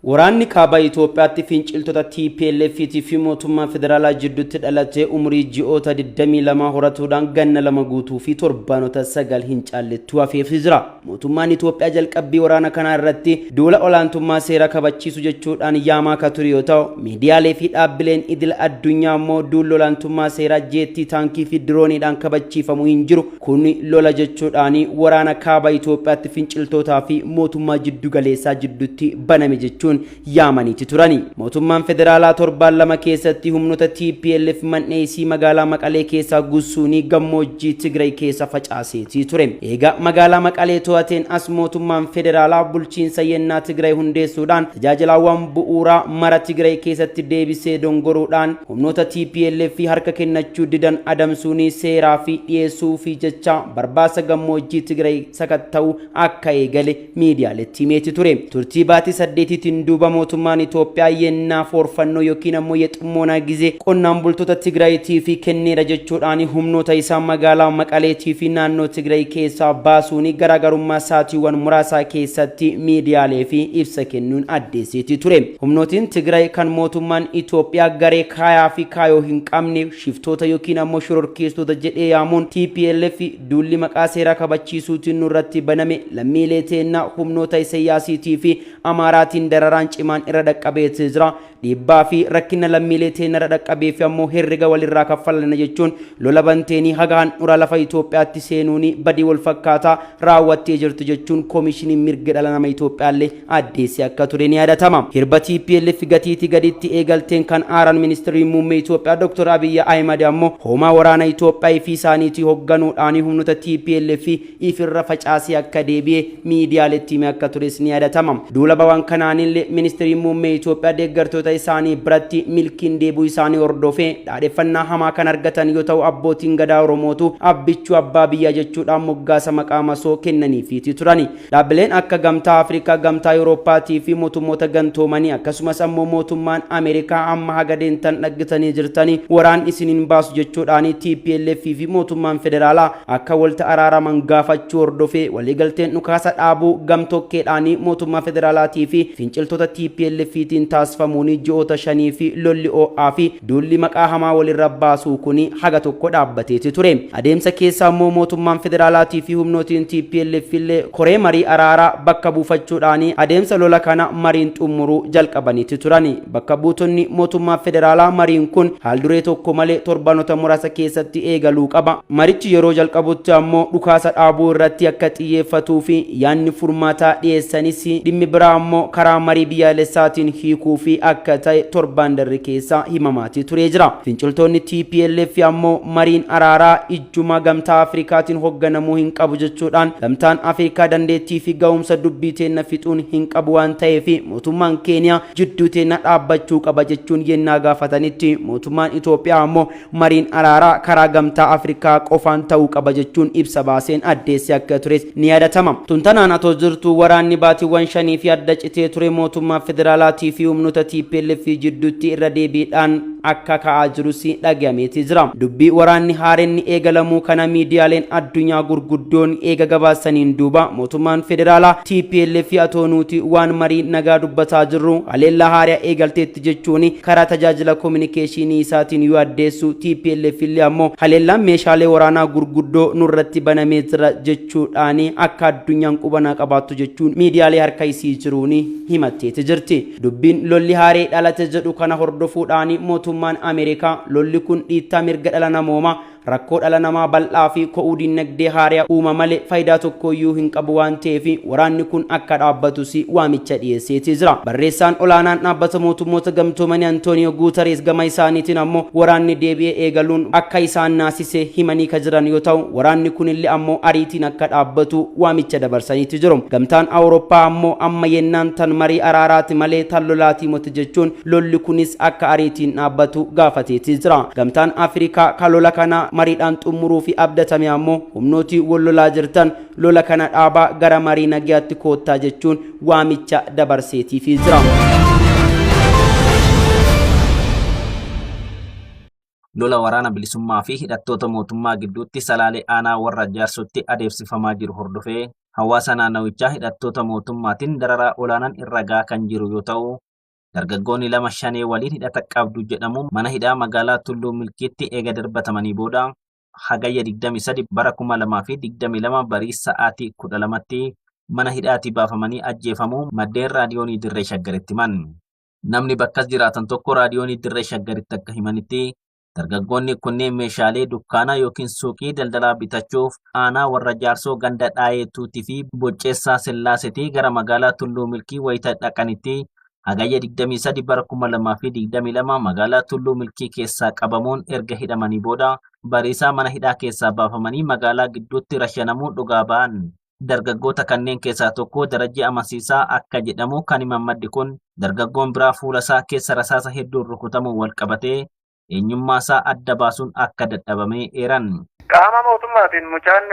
Waraanni kaaba Itoophiyaatti finciltoota TPLF fi mootummaa federaalaa jidduutti dhalatee umurii ji'oota 22 horatuudhaan ganna lama guutuu fi torbaanota 9 hin caallettu hafeefii jira. Mootummaan Itoophiyaa jalqabbii waraana kanaa irratti duula olaantummaa seera kabachiisu jechuudhaan yaamaa ka ture yoo ta'u, miidiyaalee fi dhaabbileen idil addunyaa immoo duula olaantummaa seeraa jeettii taankii fi dirooniidhaan kabachiifamu hin jiru. Kun lola jechuudhaan waraana kaaba Itoophiyaatti finciltootaa fi mootummaa jiddu galeessaa jidduutti baname jechuun yaamaniiti turani. Mootummaan federaalaa torbaan lama keessatti humnoota TPLF man'eesii magaalaa Maqalee keessaa gussuunii gammoojjii Tigray keessa facaaseetii ture. Eega magaalaa Maqalee to'ateen as mootummaan federaalaa bulchiinsa yennaa Tigray hundeessuudhaan tajaajilaawwan bu'uuraa mara Tigray keessatti deebisee dongoruudhaan humnoota TPLF harka kennachuu didan adamsuunii seeraa fi dhiyeessuu fi jecha barbaasa gammoojjii Tigray sakatta'uu akka eegale miidiyaaleetti himeeti ture. Turtii baatii 8 duuba mootummaan Itoophiyaa yennaa forfannoo yookiin ammoo yexummoonaa gizee qonnaan bultoota Tigraayitii fi kenneera jechuudhaan humnoota isaa magaalaa Maqaleetii fi naannoo Tigray keessaa baasuun garaagarummaa saatiiwwan muraasaa keessatti miidiyaalee fi ibsa kennuun addeesseetii ture. Humnootiin Tigray kan mootummaan Itoophiyaa garee kaayaa fi kaayoo hin qabne shiftoota yookiin ammoo shororkeessitoota jedhee yaamuun TPLF duulli maqaa seeraa kabachiisuutiin nurratti baname lammiilee teennaa humnoota Isaayyaasiitii fi Amaaraatiin dararaan cimaan irra dhaqqabeetii jira. Dhiibbaa fi rakkina lammiilee teennaa irra dhaqqabee fi ammoo herrega walirraa kaffalana jechuun lola banteenii haga handhuura lafa Itoophiyaatti seenuun badii wal fakkaataa raawwattee jirtu jechuun koomishiniin mirga dhala namaa Itoophiyaallee addeessee akka ture ni yaadatama. Hirba TPLF gatiitii gaditti eegalteen kan aaran ministeerri muummee Itoophiyaa Dr. Abiy Ahmed ammoo hoomaa waraana Itoophiyaa fi isaaniitii hoogganuudhaan humnoota TPLF ifirra facaasee akka deebi'ee miidiyaaleetti himee akka tures ni yaadatama. Duula bawaan kanaanillee ministeerri muummee Itoophiyaa deeggartoota isaanii biratti milkiin deebuu isaanii hordofee dhaadheffannaa hamaa kan argatan yoo ta'u, abbootiin gadaa Oromootu abbichuu abbaa biyyaa jechuudhaan moggaasa maqaa masoo kennaniifiiti turani. Dhaabbileen akka gamtaa Afrikaa, gamtaa Awurooppaatii fi mootummoota gantoomanii akkasumas ammoo mootummaan Ameerikaa amma haga deentan dhaggitanii jirtanii waraan isiniin baasu jechuudhaan TPLF fi mootummaan federaalaa akka walta araaraman gaafachuu hordofee waliigalteen dhukaasa dhaabuu gamtokkeedhaan mootummaa federaalaatii fi finciltoota TPLFtiin taasifamuun ji'oota 5 fi lolli o'aa fi duulli maqaa hamaa walirra baasuu kun haga tokko dhaabbateeti ture. Adeemsa keessaa immoo mootummaan federaalaatii fi humnootiin TPLF illee koree marii araaraa bakka buufachuudhaan adeemsa lola kana mariin xumuruu jalqabaniiti turani. Bakka buutonni mootummaa federaalaa mariin kun haalduree tokko malee torbaanota muraasa keessatti eegaluu qaba. Marichi yeroo jalqabutti ammoo dhukaasa dhaabuu irratti akka xiyyeeffatuu fi yaanni furmaataa dhiyeessanis dhimmi biraa ammoo karaa marii biyyaalessaatiin hiikuu fi akka ta'e torbaan darbe keessa himamaati ture jira. Finciltoonni TPLF ammoo mariin araaraa ijjuma gamtaa Afrikaatiin hoogganamuu hin qabu jechuudhaan gamtaan Afrikaa dandeettii fi ga'umsa dubbii teenna fixuun hin qabu waan ta'eef mootummaan Keeniyaa jidduu teenna dhaabbachuu qaba jechuun yennaa gaafatanitti mootummaan Itoophiyaa ammoo mariin araaraa karaa gamtaa Afrikaa qofaan ta'uu qaba jechuun ibsa baaseen addeessee akka tures ni yaadatama. Tuntanaan atoo jirtu waraanni baatiiwwan 5 fi adda citee ture mootummaa federaalaatii fi humnoota TPLF jidduutti irra deebiidhaan akka ka'aa jirus dhagahameeti jira. Dubbii waraanni haareenni eegalamuu kana miidiyaaleen addunyaa gurguddoon eega gabaasaniin duuba mootummaan federaalaa TPLF atoonuuti waan marii nagaa dubbataa jirru haleellaa haaraa eegalteetti jechuun karaa tajaajila kominikeeshinii isaatiin yoo addeessu TPLF illee ammoo haleellaan meeshaalee waraanaa gurguddoo nurratti banamee jira jechuudhaan akka addunyaan qubanaa qabaattu jechuun miidiyaalee harka isii jiruun himatteeti jirti. Dubbiin lolli haaree dhalate jedhu kana hordofuudhaan mootummaan Ameerikaa lolli kun dhiittaa mirga dhala namoomaa rakkoo dhala namaa bal'aa fi ko'uu dinagdee haaraa uuma malee faayidaa tokkoyyuu hin qabu waan ta'eef waraanni kun akka dhaabbatus waamicha dhiyeesseetii jira. Barreessaan olaanaan dhaabbata mootummoota gamtoomanii Antooniyo Guuteres gama isaaniitiin ammoo waraanni deebi'ee eegaluun akka isaan naasise himanii ka jiran yoo ta'u, waraanni kunillee ammoo ariitiin akka dhaabbatu waamicha dabarsaniitii jiru. Gamtaan Awurooppaa ammoo amma yennaan tan marii araaraati malee tan lolaatii moti jechuun lolli kunis akka ariitiin dhaabbatu gaafateetii jira. Gamtaan Afrikaa ka lola kana mariidhaan xumuruu fi abdatame ammoo humnooti wal lolaa jirtan lola kana dhaabaa gara marii nagaatti koottaa jechuun waamicha dabarseetiif jira. Lola waraana bilisummaa fi hidhattoota mootummaa gidduutti salaalee aanaa warra jaarsotti adeemsifamaa jiru hordofee hawaasa naannawichaa hidhattoota mootummaatiin dararaa olaanaan irra gahaa kan jiru yoo ta'u, dargaggoonni lama shanee waliin hidhata qabdu jedhamu mana hidhaa magaalaa Tulluu Milkiitti eega darbatamanii booda hagayya 23 bara 2022 barii sa'aatii 12tti mana hidhaatii baafamanii ajjeefamuu maddeen raadiyoonii Dirree Shaggaritti himan. Namni bakkas jiraatan tokko raadiyoonii Dirree Shaggaritti akka himanitti dargaggoonni kunneen meeshaalee dukkaanaa yookiin suuqii daldalaa bitachuuf aanaa warra jaarsoo ganda dhaayetuutii fi bocceessaa sillaasetii gara magaalaa Tulluu Milkii wayita dhaqanitti hagayya 23 bara 2022 magaalaa Tulluu Milkii keessaa qabamuun erga hidhamanii booda bariisaa mana hidhaa keessaa baafamanii magaalaa gidduutti rashanamuun dhugaa ba'an. Dargaggoota kanneen keessaa tokko Darajjii Amansiisaa akka jedhamu kan himan maddi kun dargaggoon biraa fuula isaa keessa rasaasa hedduun rukutamuun wal qabatee eenyummaa isaa adda baasuun akka dadhabamee eeran. Qaama mootummaatiin mucaan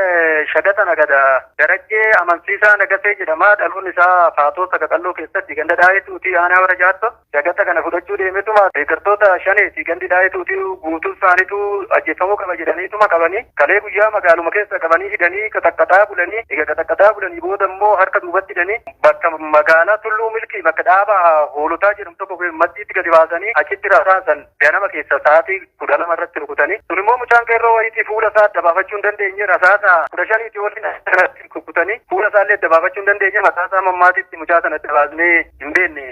shagata nagada Darajjee Amansiisaa Nagasee jedhama. Dhaluun isaa Faatoo Sagaqalloo keessatti ganda dhaayetuutii aanaa warra jaarso shagata kana fudhachuu deemetuma deeggartoota shaneeti gandi dhaayetuutii guutuu isaaniitu ajjeefamuu qaba jedhaniituma qabanii kalee guyyaa magaaluma keessa qabanii hidhanii qaxaqqataa bulanii egaa qaxaqqataa bulanii booda immoo harka duubatti hidhanii bakka magaalaa Tulluu Milkii bakka dhaaba hoolotaa jedhamu tokko maddiitti gadi baasanii achitti rasaasan ganama keessa sa'aatii 12 irratti rukutanii sun immoo mucaan qeerroo wayitii fuula isaa adda baafachuu hin dandeenye rasaasa 15 waliin kukutanii fuula isaallee adda baafachuu hin dandeenye mataasaa mammaatitti mucaa sana adda baasnee hin beekne.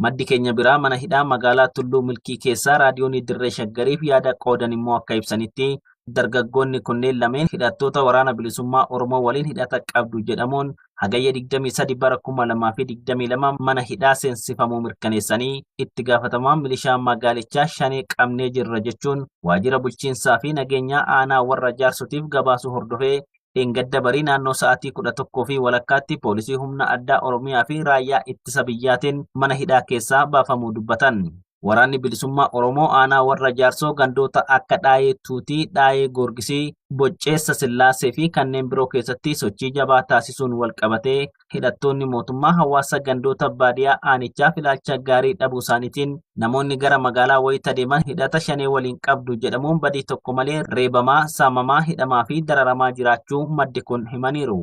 Maddi keenya biraa mana hidhaa magaalaa Tulluu Milkii keessaa raadiyoonii Dirree Shaggariif yaada qoodan immoo akka ibsanitti dargaggoonni kunneen lameen hidhattoota waraana bilisummaa Oromoo waliin hidhata qabdu jedhamuun hagayya 23 bara 2022 mana hidhaa seensifamuu mirkaneessanii itti gaafatamaan milishaa magaalichaa shanee qabnee jirra jechuun waajjira bulchiinsaa fi nageenyaa aanaa warra jaarsotiif gabaasuu hordofee dheengadda barii naannoo sa'aatii 11 fi walakkaatti poolisii humna addaa Oromiyaa fi raayyaa ittisa biyyaatiin mana hidhaa keessaa baafamuu dubbatan. Waraanni bilisummaa Oromoo aanaa warra jaarsoo gandoota akka Dhaayetuutii, Dhaayee Goorgisii, Bocceessa Sillaasee fi kanneen biroo keessatti sochii jabaa taasisuun wal qabatee hidhattoonni mootummaa hawaasa gandoota baadiyyaa aanichaa ilaalcha gaarii dhabuu isaaniitiin namoonni gara magaalaa wayita deeman hidhata shanee waliin qabdu jedhamuun badii tokko malee reebamaa, saamamaa, hidhamaa fi dararamaa jiraachuu maddi kun himaniiru.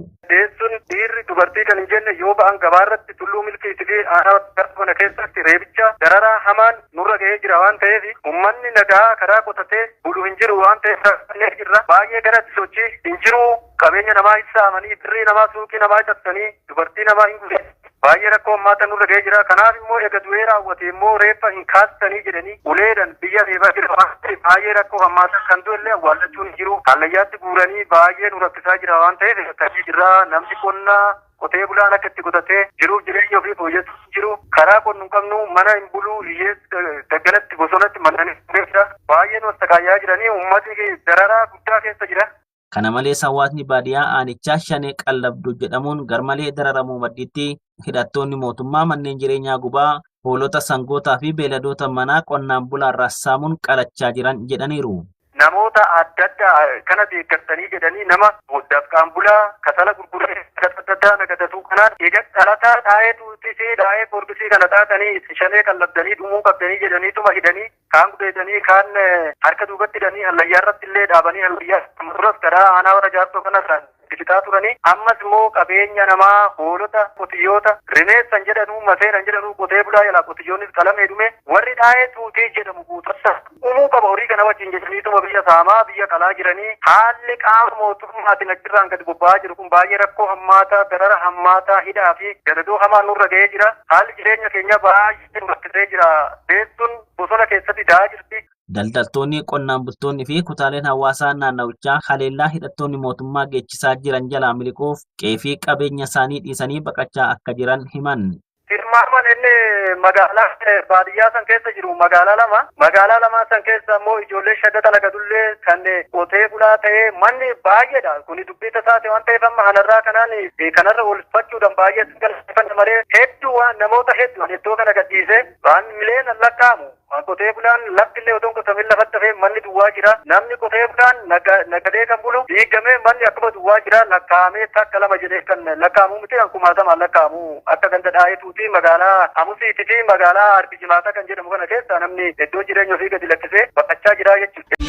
Dhiirri dubartii kan hin jenne yoo ba'an gabaarratti Tulluu Milkiitii fi aanaa kana keessatti reebicha dararaa hamaan nurra ga'ee jira waan ta'eef uummanni nagaa karaa qotatee bulu hin jiru waan ta'eef jirra baay'ee garatti sochii hin jiru qabeenya namaa hin saamanii birrii namaa suuqii namaa cabsanii dubartii namaa hin gulee baay'ee rakkoo hammaata nurra ga'ee jira kanaaf immoo eega du'ee raawwate immoo reeffa hin kaastanii jedhanii uleedhan biyya reebaa jira waan ta'eef baay'ee rakkoo hammaata kan du'ellee awwaallachuun hin jiru hallayyaatti guuranii baay'ee nu rakkisaa jira waan ta'eef akkasii jirra namni qonnaa qotee bulaan akka itti qotatee jiruuf jireenya ofii fooyyessuuf jiru karaa qonnu hin qabnu mana hin buluu hiyyeessa daggalatti bosonatti mannanii jira baay'ee nu astakaayyaa jiranii uummatni dararaa guddaa keessa jira. Kana malees hawaasni baadiyyaa aanichaa shanee qallabdu jedhamuun garmalee dararamuu maddiitti hidhattoonni mootummaa manneen jireenyaa gubaa hoolota sangootaa fi beeladoota manaa qonnaan bulaan rassaamuun qalachaa jiran jedhaniiru. Namoota adda addaa kana deeggartanii jedhanii nama dafqaan bulaa kasala gurguree adda nagadatuu kanaan eega dhalataa Dhaayetuutii fi Dhaayee Goorgisii kana taatanii shanee qallabdanii dhumuu qabdanii jedhaniituma hidhanii kaan gudeedanii kaan harka duubatti hidhanii hallayyaa irratti illee dhaabanii hallayyaa duras karaa aanaa warra jaarsoo kanarraan bitaa turanii ammas immoo qabeenya namaa hoolota qotiyyoota rimeessan jedhanu maseenan jedhanu qotee bulaa jalaa qotiyyoonnis qalamee dhume warri Dhaayetuutii jedhamu guutussa uumuu qaba horii kana wajjin jedhaniituma biyya saamaa biyya qalaa jiranii haalli qaama mootummaatiin achirraan gadi bobba'aa jiru kun baay'ee rakkoo hammaataa darara hammaataa hidhaa fi gadadoo hamaan nurra ga'ee jira haalli jireenya keenya baay'ee rakkisee jira beektuun bosona keessatti da'aa jirti. Daldaltoonni, qonnaan bultoonni fi kutaaleen hawaasaa naannawichaa haleellaa hidhattoonni mootummaa geechisaa jiran jalaa miliquuf qeefii qabeenya isaanii dhiisanii baqachaa akka jiran himan. Hirmaaman inni magaalaa baadiyyaa san keessa jiru magaalaa lama san keessa immoo ijoollee shagata lagatullee kan qotee bulaa ta'ee manni baay'eedha kuni dubbii tasaate waan ta'eef amma kanarraa kanarra oolfachuudhaan baay'ee galateeffannaa malee hedduu waan namoota hedduu iddoo kana gadhiise waan mileen lakkaa'amu qotee bulaan lakkillee otoo qotamee lafatti hafee manni duwwaa jira namni qotee bulaan nagadee kan bulu diigamee manni akkuma duwwaa jira lakkaa'amee takka lama jedhee kan lakkaa'amu miti kan kumaatamaan lakkaa'amu akka ganda Dhaayetuutii magaalaa Amusiitii fi magaalaa Arbi Jimaataa kan jedhamu kana keessa namni iddoo jireenya ofii gadi lakkisee baqachaa jira jechuudha.